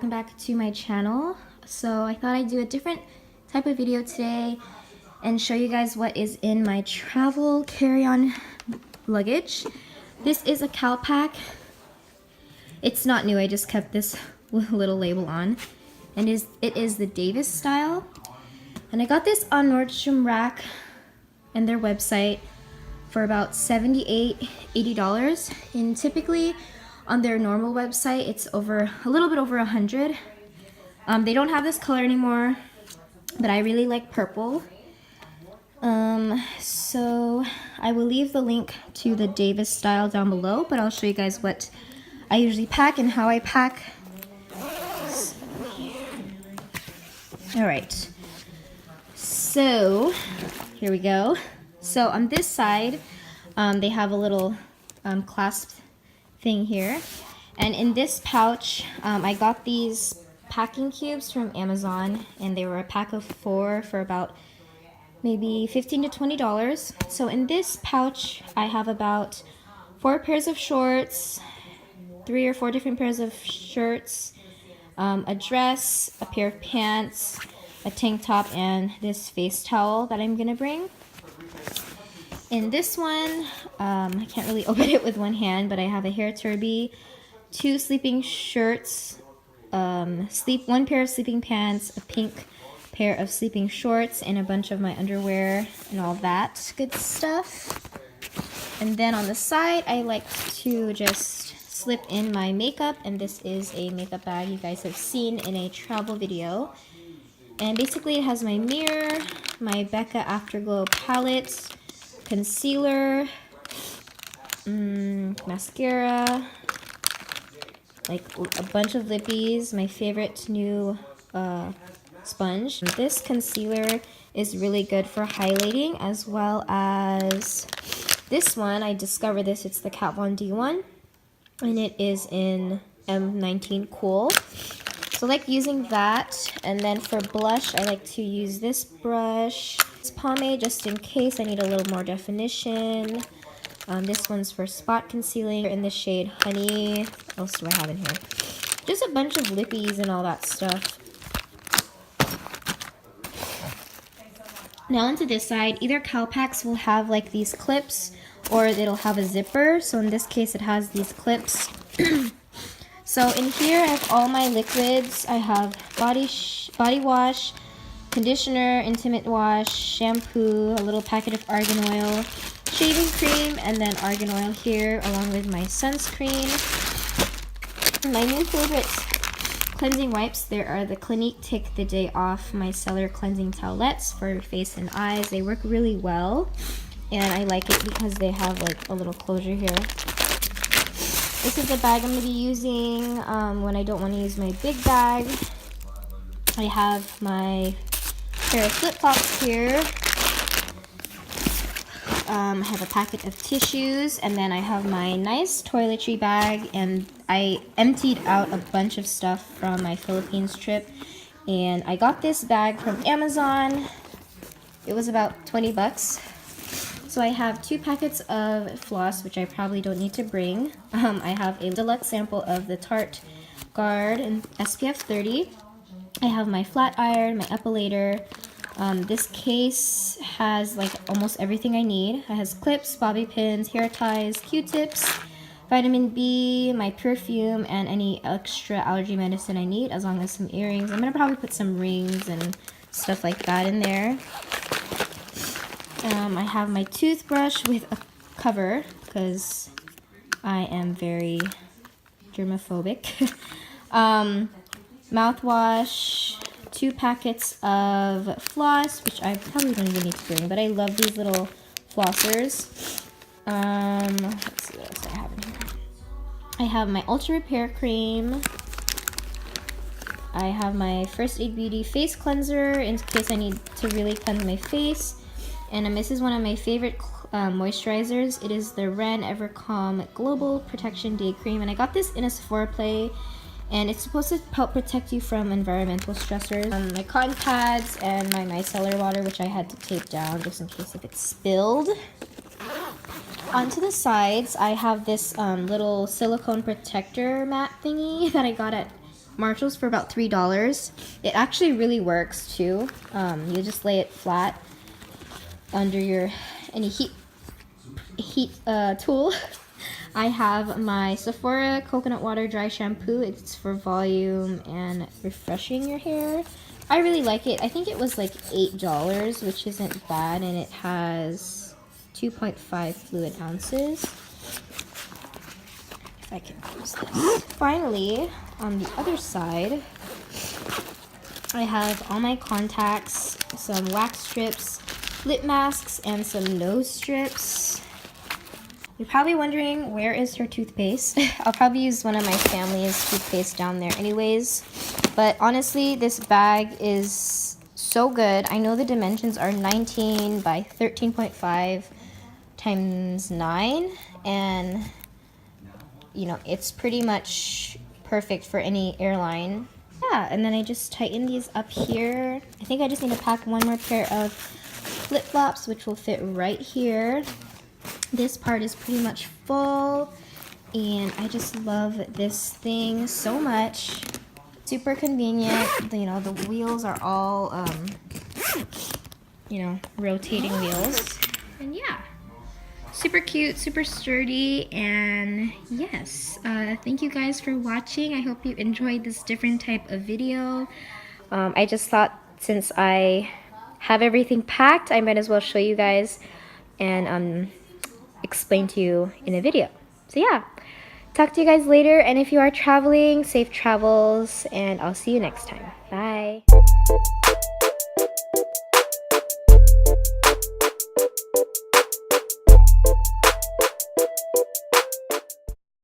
welcome back to my channel. So I thought I'd do a different type of video today and show you guys what is in my travel carry-on luggage. This is a Calpak. It's not new, I just kept this little label on. And it is the Davis style. And I got this on Nordstrom Rack and their website for about $78, $80. And typically on their normal website, it's a little bit over $100. They don't have this color anymore, but I really like purple. So I will leave the link to the Davis style down below, but I'll show you guys what I usually pack and how I pack. Alright, so here we go. So on this side, they have a little clasp thing here, and in this pouch I got these packing cubes from Amazon, and they were a pack of 4 for about maybe $15 to $20. So in this pouch I have about 4 pairs of shorts, 3 or 4 different pairs of shirts, a dress, a pair of pants, a tank top, and this face towel that I'm gonna bring. In this one, I can't really open it with one hand, but I have a hair turby, 2 sleeping shirts, 1 pair of sleeping pants, a pink pair of sleeping shorts, and a bunch of my underwear and all that good stuff. And then on the side, I like to just slip in my makeup, and this is a makeup bag you guys have seen in a travel video. And basically it has my mirror, my Becca Afterglow palette, concealer, mascara, like a bunch of lippies, my favorite new sponge. This concealer is really good for highlighting, as well as this one. I discovered this, it's the Kat Von D one, and it is in M19 Cool. So I like using that. And then for blush, I like to use this brush. This pomade, just in case I need a little more definition. This one's for spot concealing in the shade Honey. What else do I have in here? Just a bunch of lippies and all that stuff. Now onto this side, either Calpaks will have like these clips, or it'll have a zipper. So in this case, it has these clips. So in here, I have all my liquids. I have body wash, conditioner, intimate wash, shampoo, a little packet of argan oil, shaving cream, and then argan oil here, along with my sunscreen. My new favorite cleansing wipes, there are the Clinique Take the Day Off Micellar Cleansing Towelettes for face and eyes. They work really well, and I like it because they have like a little closure here. This is the bag I'm going to be using when I don't want to use my big bag. I have my pair of flip-flops here. I have a packet of tissues, and then I have my nice toiletry bag, and I emptied out a bunch of stuff from my Philippines trip, and I got this bag from Amazon. It was about 20 bucks. So I have 2 packets of floss, which I probably don't need to bring. I have a deluxe sample of the Tarte Guard in SPF 30. I have my flat iron, my epilator. This case has like almost everything I need. It has clips, bobby pins, hair ties, Q-tips, vitamin B, my perfume, and any extra allergy medicine I need, as long as some earrings. I'm going to probably put some rings and stuff like that in there. I have my toothbrush with a cover because I am very germophobic. Mouthwash, 2 packets of floss, which I probably don't even need to bring, but I love these little flossers. Let's see what else I have in here. I have my Ultra Repair Cream. I have my First Aid Beauty face cleanser in case I need to really cleanse my face. And this is one of my favorite moisturizers. It is the Ren Evercalm Global Protection Day Cream, and I got this in a Sephora play, and it's supposed to help protect you from environmental stressors. My cotton pads and my micellar water, which I had to tape down just in case if it spilled. Onto the sides, I have this little silicone protector mat thingy that I got at Marshalls for about $3. It actually really works too. You just lay it flat under your any heat tool. I have my Sephora coconut water dry shampoo. It's for volume and refreshing your hair. I really like it. I think it was like $8, which isn't bad, and it has 2.5 fluid ounces. If I can use this. Finally, on the other side, I have all my contacts, some wax strips, lip masks, and some nose strips. You're probably wondering, where is her toothpaste? I'll probably use one of my family's toothpaste down there anyways. But honestly, this bag is so good. I know the dimensions are 19 by 13.5 times 9. And, you know, it's pretty much perfect for any airline. Yeah, and then I just tighten these up here. I think I just need to pack one more pair of flip-flops, which will fit right here. This part is pretty much full, and I just love this thing so much. Super convenient. You know, the wheels are all, you know, rotating wheels. And yeah, super cute, super sturdy, and yes, thank you guys for watching. I hope you enjoyed this different type of video. I just thought since I have everything packed, I might as well show you guys and explain to you in a video. So yeah, talk to you guys later, and if you are traveling, safe travels, and I'll see you next time. Bye.